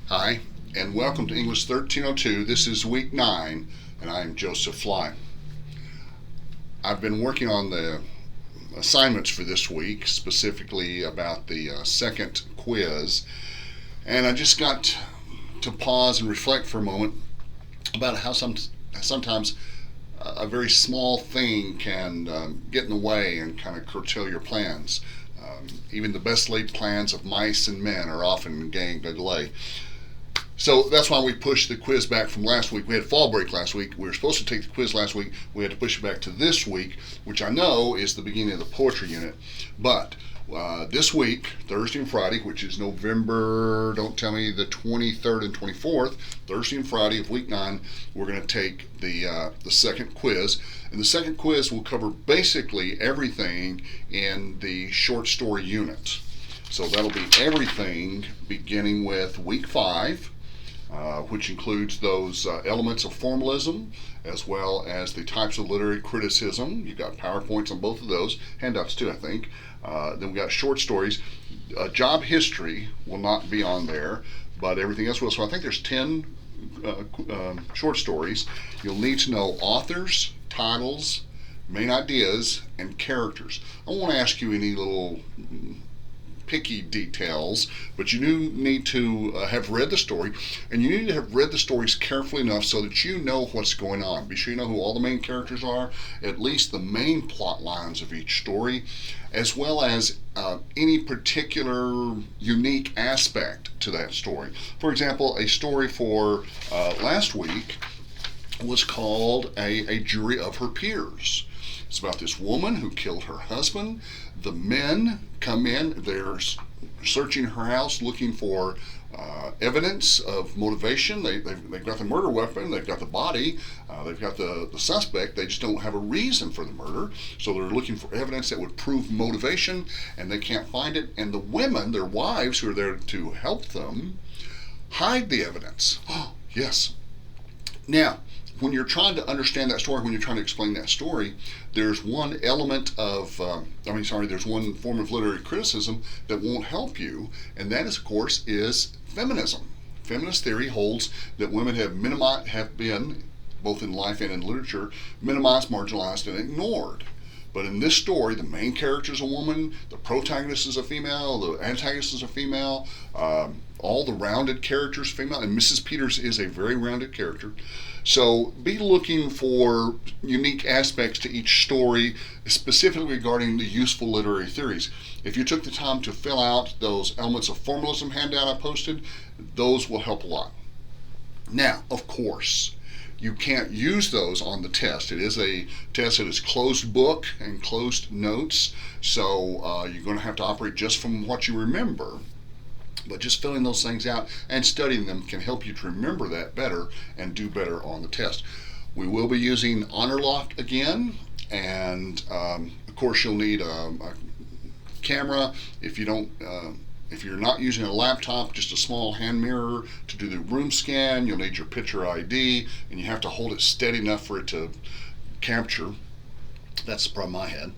Hi, and welcome to English 1302. This is week 9, and I'm Joseph Fly. I've been working on the assignments for this week, specifically about the second quiz, and I just got to pause and reflect for a moment about how sometimes a very small thing can get in the way and kind of curtail your plans. Even the best laid plans of mice and men are often getting a delay. So that's why we pushed the quiz back from last week. We had fall break last week. We were supposed to take the quiz last week. We had to push it back to this week, which I know is the beginning of the poetry unit. But this week, Thursday and Friday, which is November, don't tell me, the 23rd and 24th, Thursday and Friday of week 9, we're going to take the second quiz. And the second quiz will cover basically everything in the short story unit. So that'll be everything beginning with week 5. Which includes those elements of formalism as well as the types of literary criticism. You've got PowerPoints on both of those, handouts too, I think. Then we've got short stories. Job history will not be on there, but everything else will. So I think there's 10 short stories. You'll need to know authors, titles, main ideas, and characters. I won't ask you any little picky details, but you do need to have read the story, and you need to have read the stories carefully enough so that you know what's going on. Be sure you know who all the main characters are, at least the main plot lines of each story, as well as any particular unique aspect to that story. For example, a story for last week was called A Jury of Her Peers. It's about this woman who killed her husband. The men come in, they're searching her house looking for evidence of motivation. They've got the murder weapon, they've got the body, they've got the suspect. They just don't have a reason for the murder. So they're looking for evidence that would prove motivation, and they can't find it. And the women, their wives who are there to help them, hide the evidence. Oh, yes. Now, when you're trying to understand that story, when you're trying to explain that story, there's one element of, there's one form of literary criticism that won't help you, and that is, of course, is feminism. Feminist theory holds that women have been, both in life and in literature, minimized, marginalized, and ignored. But in this story, the main character is a woman, the protagonist is a female, the antagonist is a female, all the rounded characters female, and Mrs. Peters is a very rounded character. So be looking for unique aspects to each story, specifically regarding the useful literary theories. If you took the time to fill out those elements of formalism handout I posted, those will help a lot. Now, of course, you can't use those on the test. It is a test that is closed book and closed notes, so you're going to have to operate just from what you remember. But just filling those things out and studying them can help you to remember that better and do better on the test. We will be using HonorLock again, and of course you'll need a camera. If you're not using a laptop, just a small hand mirror to do the room scan. You'll need your picture ID, and you have to hold it steady enough for it to capture. That's the problem I had.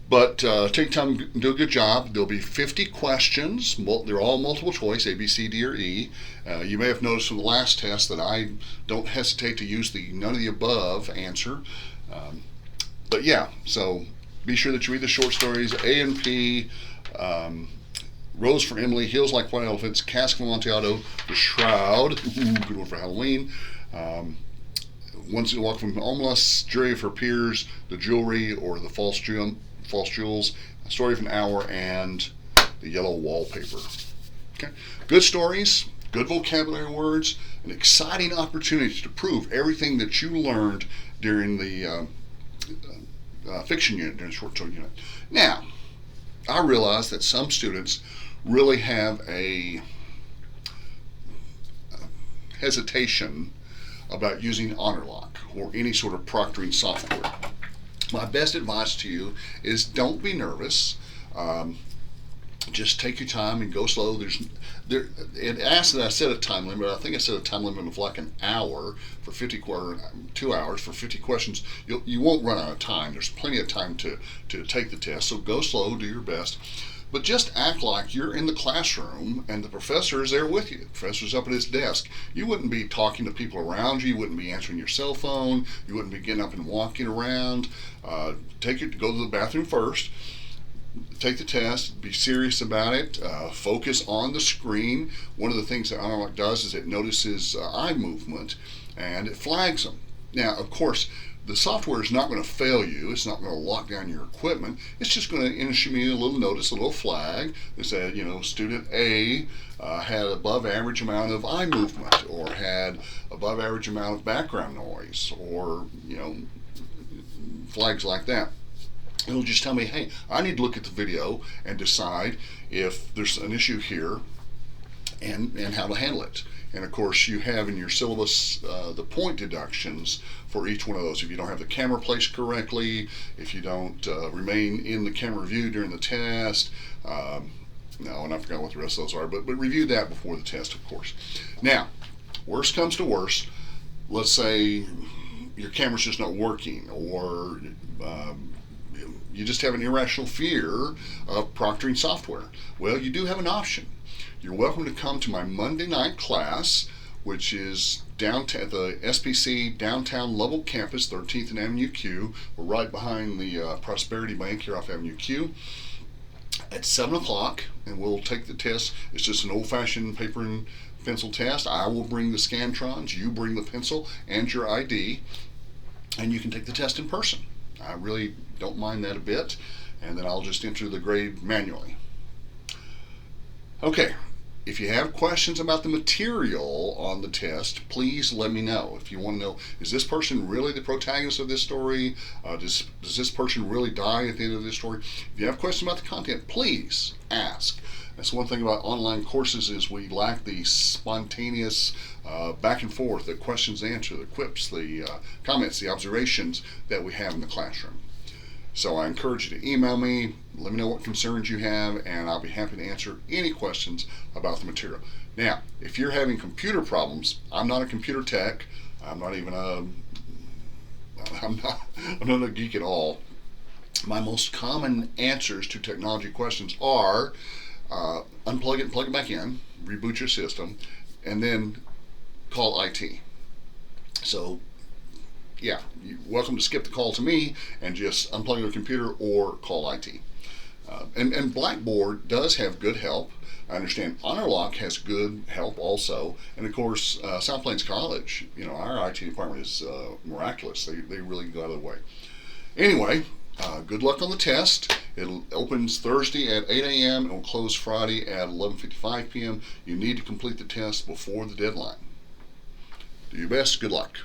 But take time and do a good job. There'll be 50 questions. They're all multiple choice, A, B, C, D, or E. You may have noticed from the last test that I don't hesitate to use the none of the above answer. But yeah, so be sure that you read the short stories, A and P, Rose for Emily, Heels Like White Elephants, Cask of Amontillado, The Shroud, good one for Halloween, Once You Walk from Homeless, Jury of Her Peers, The Jewelry, or The False Jewels, A Story of an Hour, and The Yellow Wallpaper. Okay, good stories, good vocabulary words, an exciting opportunity to prove everything that you learned during the fiction unit, during the short story unit. Now, I realize that some students really have a hesitation about using HonorLock or any sort of proctoring software. My best advice to you is don't be nervous. Just take your time and go slow. It asks that I set a time limit. I think I set a time limit of like an hour for 2 hours for 50 questions. You won't run out of time. There's plenty of time to take the test. So go slow, do your best. but just act like you're in the classroom and the professor is there with you. The professor's up at his desk. You wouldn't be talking to people around you. You wouldn't be answering your cell phone. You wouldn't be getting up and walking around. Go to the bathroom first. Take the test, be serious about it, focus on the screen. One of the things that Honorlock does is it notices eye movement and it flags them. Now, of course, the software is not going to fail you. It's not going to lock down your equipment. It's just going to issue me a little notice, a little flag that said, student A had above average amount of eye movement, or had above average amount of background noise, or, flags like that. It'll just tell me, hey, I need to look at the video and decide if there's an issue here and how to handle it. And of course, you have in your syllabus the point deductions for each one of those. If you don't have the camera placed correctly, if you don't remain in the camera view during the test, and I forgot what the rest of those are, but review that before the test, of course. Now, worst comes to worst, let's say your camera's just not working, or you just have an irrational fear of proctoring software. Well, you do have an option. You're welcome to come to my Monday night class, which is downtown at the SPC downtown Lubbock campus, 13th and Avenue Q. We're right behind the Prosperity Bank here off Avenue Q. At 7 o'clock, and we'll take the test. It's just an old-fashioned paper and pencil test. I will bring the Scantrons, you bring the pencil and your ID, and you can take the test in person. I really don't mind that a bit, and then I'll just enter the grade manually. Okay, if you have questions about the material on the test, please let me know. If you want to know, is this person really the protagonist of this story? Does this person really die at the end of this story? If you have questions about the content, please ask. That's one thing about online courses, is we lack the spontaneous back and forth, the questions and answer, the quips, the comments, the observations that we have in the classroom. So I encourage you to email me, let me know what concerns you have, and I'll be happy to answer any questions about the material. Now, if you're having computer problems, I'm not a computer tech. I'm not a geek at all. My most common answers to technology questions are unplug it and plug it back in, reboot your system, and then call IT. So yeah, you're welcome to skip the call to me and just unplug your computer or call IT. And Blackboard does have good help. I understand Honorlock has good help also. And of course, South Plains College, our IT department is miraculous. They really go out of the way. Anyway, good luck on the test. It opens Thursday at 8 a.m. and will close Friday at 11:55 p.m. You need to complete the test before the deadline. Do your best. Good luck.